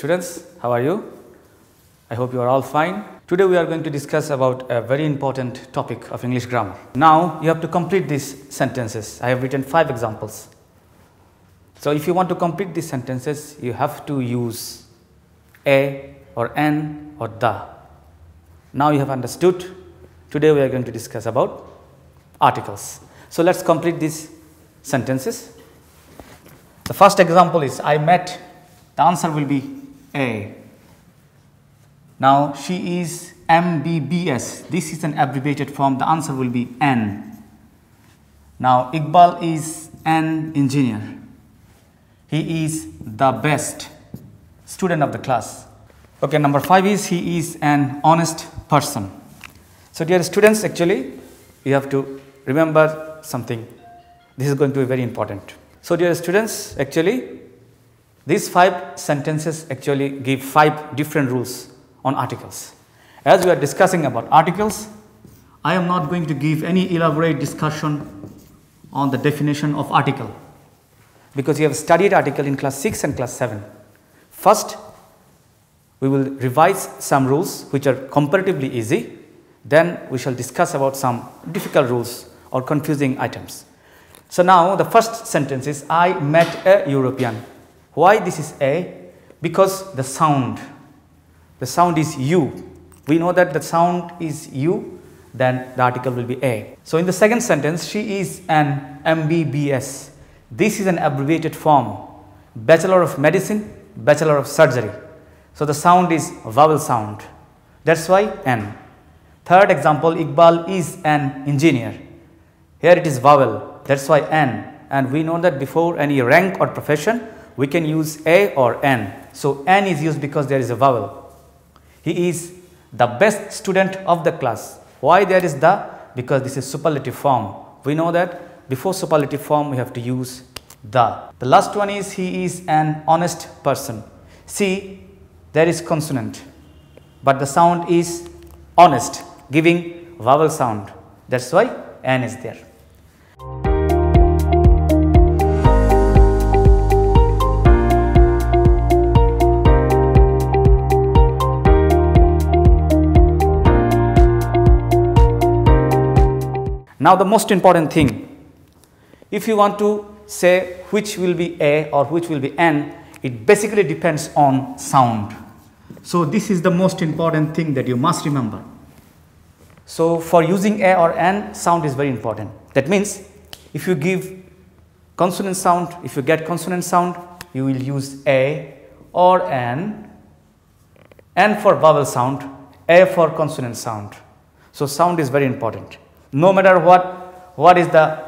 students, how are you? I hope you are all fine. Today we are going to discuss about a very important topic of English grammar. Now you have to complete these sentences. I have written 5 examples. So if you want to complete these sentences, you have to use a or an or the. Now you have understood. Today we are going to discuss about articles. So let's complete these sentences. The first example is I met. The answer will be A. Now she is MBBS. This is an abbreviated form. The answer will be N. Now Iqbal is an engineer. He is the best student of the class. Okay, number 5 is he is an honest person. So dear students, actually you have to remember something. This is going to be very important. So dear students, actually these 5 sentences actually give 5 different rules on articles. As we are discussing about articles, I am not going to give any elaborate discussion on the definition of article, because you have studied article in class 6 and class 7. First, we will revise some rules which are comparatively easy. Then we shall discuss about some difficult rules or confusing items. So now the first sentence is I met a European. Why this is A? Because the sound is U. We know that the sound is U, then the article will be A. So in the second sentence, she is an MBBS. This is an abbreviated form, Bachelor of Medicine, Bachelor of Surgery. So the sound is vowel sound. That's why N. Third example, Iqbal is an engineer. Here it is vowel. That's why N. And we know that before any rank or profession, we can use A or N. So N is used because there is a vowel. He is the best student of the class. Why there is the? Because this is superlative form. We know that before superlative form we have to use the. The last one is he is an honest person. See, there is consonant, but the sound is honest, giving vowel sound. That's why N is there. Now the most important thing, if you want to say which will be A or which will be N, it basically depends on sound. So this is the most important thing that you must remember. So for using A or N, sound is very important. That means if you give consonant sound, if you get consonant sound, you will use A or N for vowel sound, A for consonant sound. So sound is very important. No matter what is the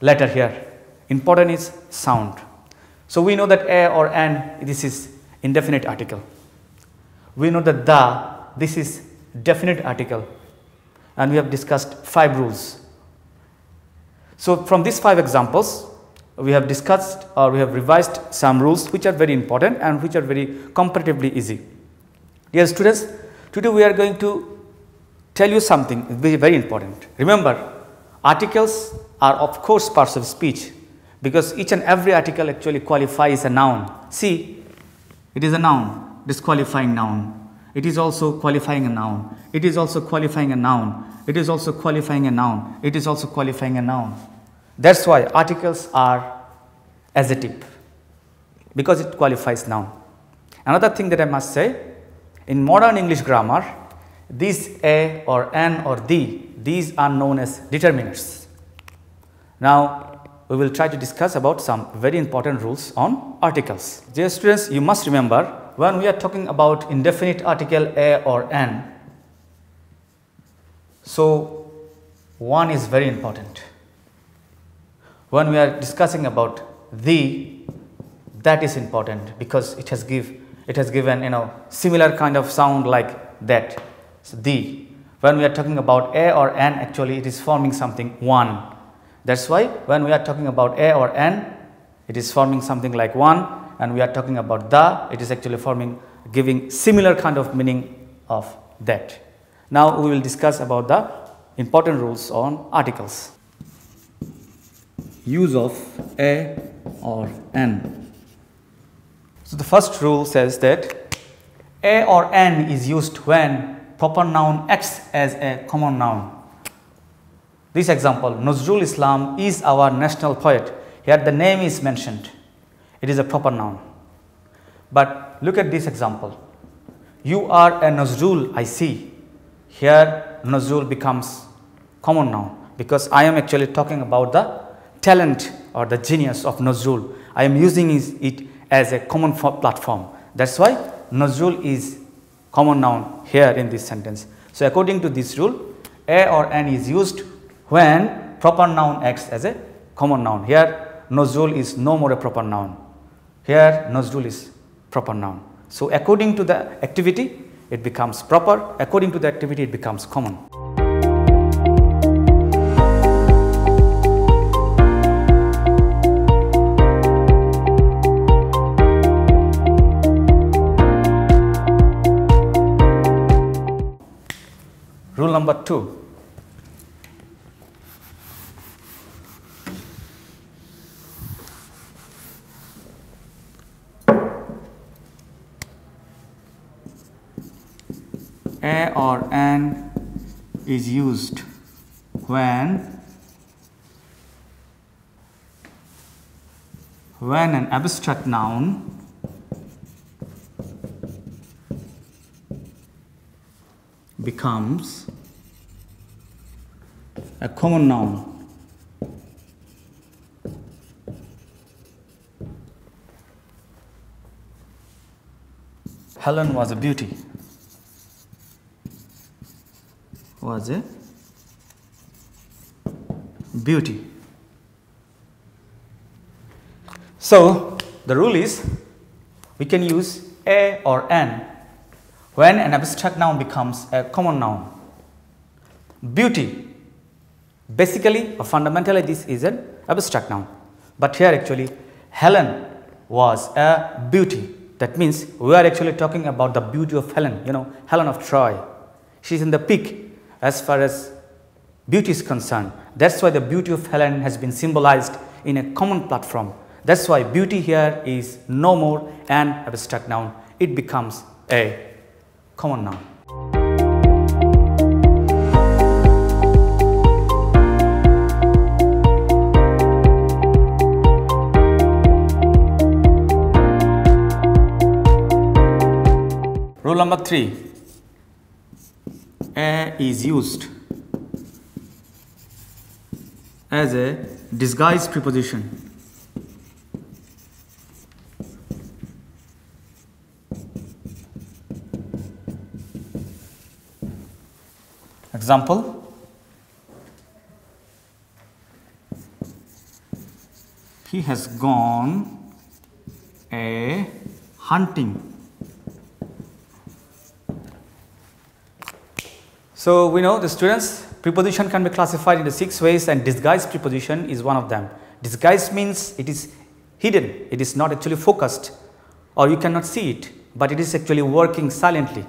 letter here, important is sound. So we know that A or N, this is indefinite article. We know that this is definite article, and we have discussed 5 rules. So from these 5 examples, we have discussed or we have revised some rules which are very important and which are very comparatively easy. Dear students, today we are going to tell you something very important. Remember, articles are of course parts of speech, because each and every article actually qualifies a noun. See, it is a noun, disqualifying noun. It is also qualifying a noun. It is also qualifying a noun. It is also qualifying a noun. It is also qualifying a noun. That's why articles are adjective, because it qualifies noun. Another thing that I must say, in modern English grammar, these A or N or the, these are known as determiners. Now we will try to discuss about some very important rules on articles. Dear students, you must remember, when we are talking about indefinite article A or N, so one is very important. When we are discussing about the, that is important because it has given similar kind of sound like that. So the. When we are talking about A or N, actually it is forming something one. That's why when we are talking about A or N, it is forming something like one, and we are talking about the, it is actually giving similar kind of meaning of that. Now we will discuss about the important rules on articles. Use of A or N. So the first rule says that a or an is used when proper noun acts as a common noun. This example, Nazrul Islam is our national poet. Here the name is mentioned. It is a proper noun. But look at this example. You are a Nazrul, I see. Here Nazrul becomes common noun because I am actually talking about the talent or the genius of Nazrul. I am using it as a common platform. That's why Nazrul is common noun here in this sentence. So according to this rule, a or an is used when proper noun acts as a common noun. Here Nazrul is no more a proper noun. Here Nazrul is proper noun. So according to the activity, it becomes proper. According to the activity, it becomes common. Rule number 2. A or an is used when an abstract noun becomes a common noun. Helen was a beauty. Was a beauty. So the rule is we can use a or an when an abstract noun becomes a common noun. Beauty, basically or fundamentally this is an abstract noun, but here actually Helen was a beauty. That means we are actually talking about the beauty of Helen, Helen of Troy. She is in the peak as far as beauty is concerned. That's why the beauty of Helen has been symbolized in a common platform. That's why beauty here is no more an abstract noun. It becomes a common noun. Rule number 3. A is used as a disguised preposition. Example, he has gone a hunting. So we know the students, preposition can be classified into 6 ways and disguised preposition is one of them. Disguised means it is hidden, it is not actually focused or you cannot see it, but it is actually working silently.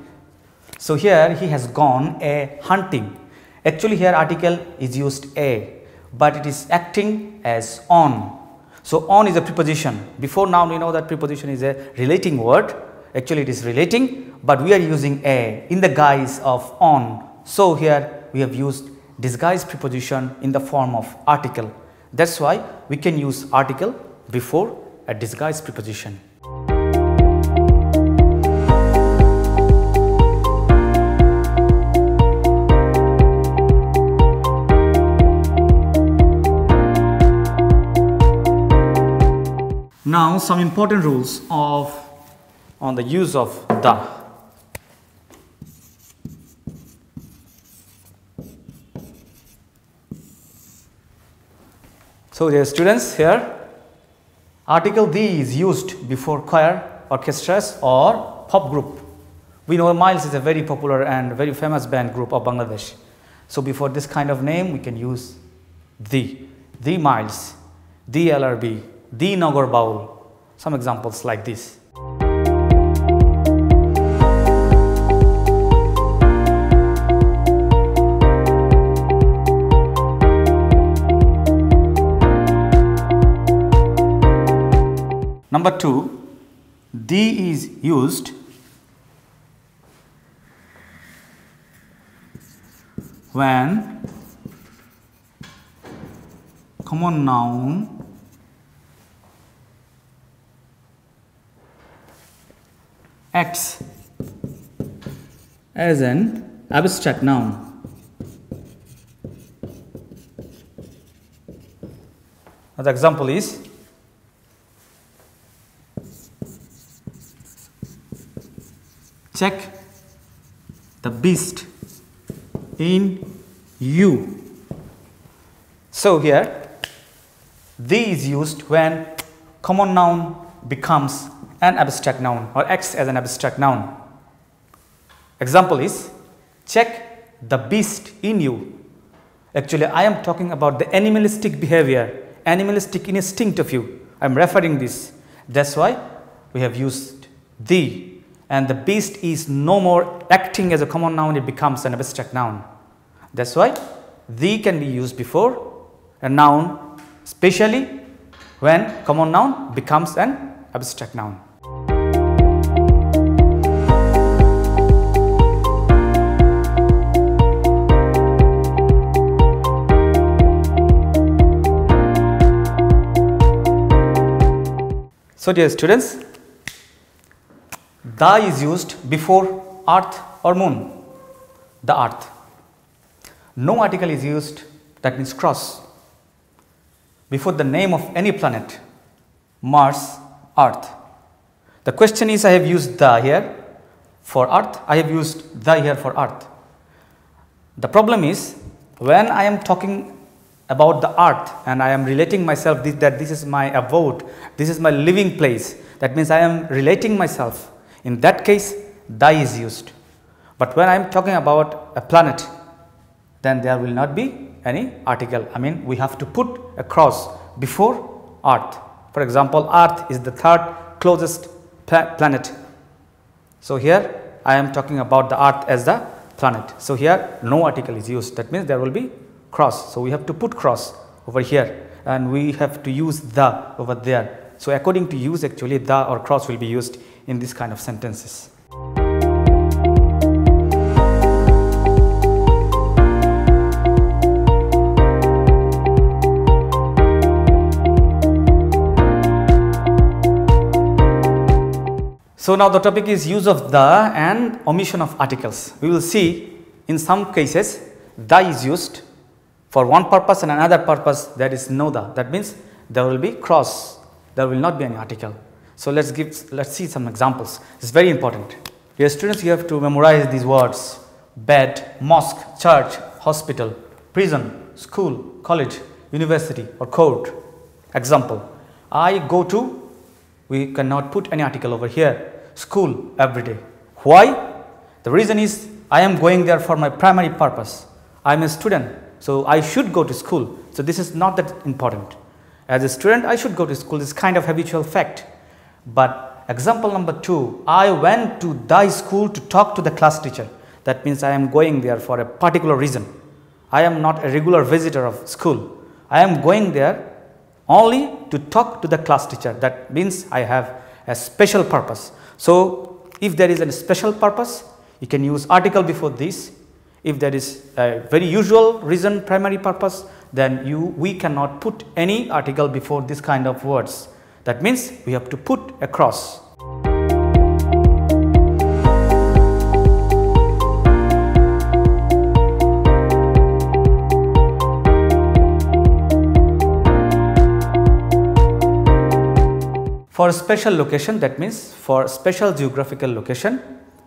So here he has gone a hunting. Actually here article is used a, but it is acting as on. So on is a preposition. Before now we know that preposition is a relating word. Actually it is relating, but we are using a in the guise of on. So here we have used disguised preposition in the form of article. That's why we can use article before a disguised preposition. Now some important rules on the use of the. So dear students, here article the is used before choir, orchestras or pop group. We know Miles is a very popular and very famous band group of Bangladesh. So before this kind of name we can use the Miles, the LRB, the Nagar Baul, some examples like this. Number 2, the is used when common noun acts as an abstract noun. Now the example is check the beast in you. So here the is used when common noun becomes an abstract noun or acts as an abstract noun. Example is check the beast in you. Actually, I am talking about the animalistic behavior, animalistic instinct of you. I am referring this. That's why we have used the, and the beast is no more acting as a common noun, it becomes an abstract noun. That's why the can be used before a noun, especially when common noun becomes an abstract noun. So dear students, the is used before earth or moon, the earth. No article is used, that means cross, before the name of any planet, Mars, Earth. The question is, I have used the here for earth, I have used the here for earth. The problem is, when I am talking about the earth and I am relating myself that this is my abode, this is my living place, that means I am relating myself. In that case, the is used. But when I am talking about a planet, then there will not be any article. I mean, we have to put a cross before earth. For example, earth is the third closest planet. So here I am talking about the earth as the planet. So here no article is used. That means there will be cross. So we have to put cross over here and we have to use the over there. So according to use, actually the or cross will be used in this kind of sentences. So now the topic is use of the and omission of articles. We will see in some cases the is used for one purpose and another purpose there is no the. That means there will be cross, there will not be any article. So let's see some examples. It's very important. Dear students, you have to memorize these words: bed, mosque, church, hospital, prison, school, college, university or court. Example: I go to, we cannot put any article over here, school every day. Why? The reason is I am going there for my primary purpose. I am a student, so I should go to school. So this is not that important. As a student, I should go to school. This is kind of habitual fact. But example number 2, I went to the school to talk to the class teacher. That means I am going there for a particular reason. I am not a regular visitor of school. I am going there only to talk to the class teacher. That means I have a special purpose. So if there is a special purpose, you can use article before this. If there is a very usual reason, primary purpose, then we cannot put any article before this kind of words. That means we have to put a cross. For special location, that means for special geographical location,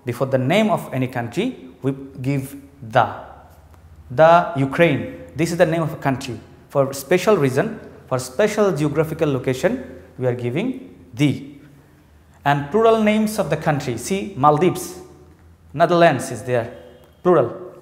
before the name of any country, we give the Ukraine. This is the name of a country. For special reason, for special geographical location, we are giving the. And plural names of the country, see Maldives, Netherlands is there, plural.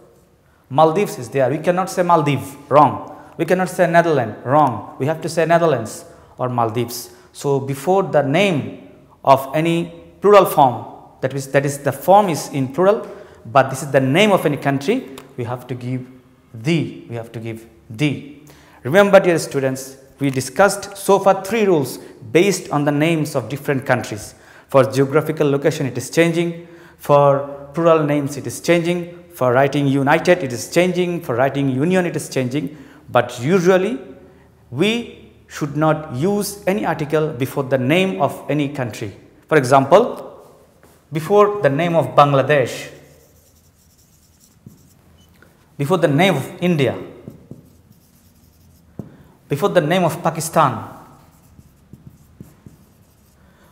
Maldives is there. We cannot say Maldives, wrong. We cannot say Netherlands, wrong. We have to say Netherlands or Maldives. So before the name of any plural form, that is the form is in plural, but this is the name of any country, we have to give the. We have to give the. Remember, dear students, we discussed so far 3 rules based on the names of different countries. For geographical location it is changing, for plural names it is changing, for writing united it is changing, for writing union it is changing, but usually we should not use any article before the name of any country. For example, before the name of Bangladesh, before the name of India, before the name of Pakistan,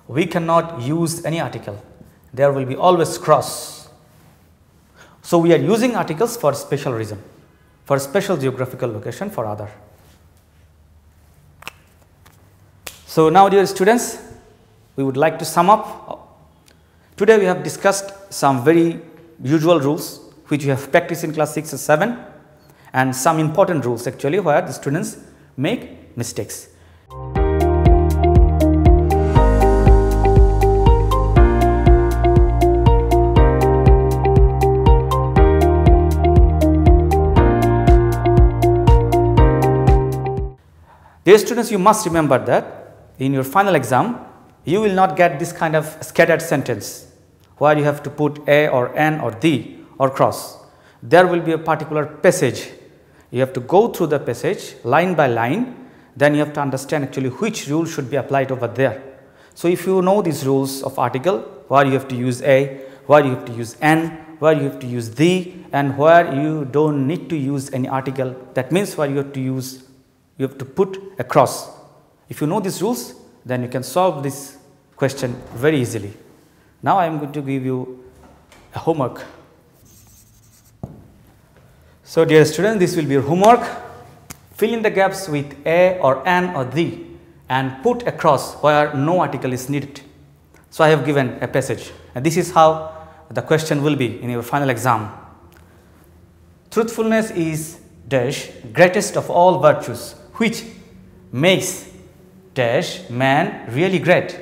we cannot use any article. There will be always cross. So we are using articles for special reason, for special geographical location, for other. So now, dear students, we would like to sum up. Today we have discussed some very usual rules which we have practiced in class 6 or 7, and some important rules actually where the students make mistakes. Dear students, you must remember that in your final exam, you will not get this kind of scattered sentence where you have to put a or an or the or cross. There will be a particular passage. You have to go through the passage line by line, then you have to understand actually which rule should be applied over there. So if you know these rules of article, where you have to use a, where you have to use an, where you have to use the, and where you don't need to use any article, that means where you have to put a cross. If you know these rules, then you can solve this question very easily. Now I am going to give you a homework. So dear students, this will be your homework. Fill in the gaps with a or an or the and put a cross where no article is needed. So I have given a passage, and this is how the question will be in your final exam. Truthfulness is dash greatest of all virtues, which makes dash man really great.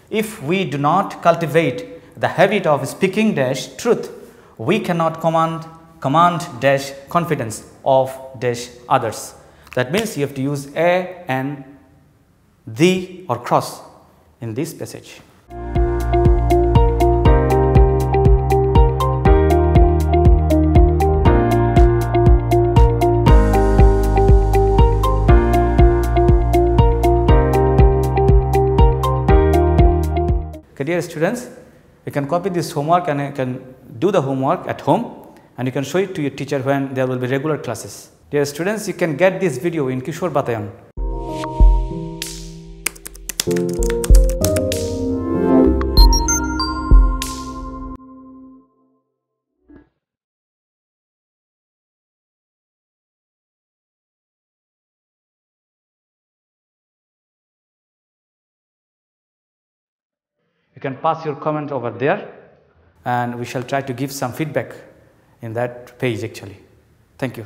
If we do not cultivate the habit of speaking dash truth, we cannot command dash confidence of dash others. That means you have to use a, and the or cross in this passage. Okay, dear students, you can copy this homework and you can do the homework at home, and you can show it to your teacher when there will be regular classes. Dear students, you can get this video in Kishore Batayan. You can pass your comment over there, and we shall try to give some feedback in that page actually. Thank you.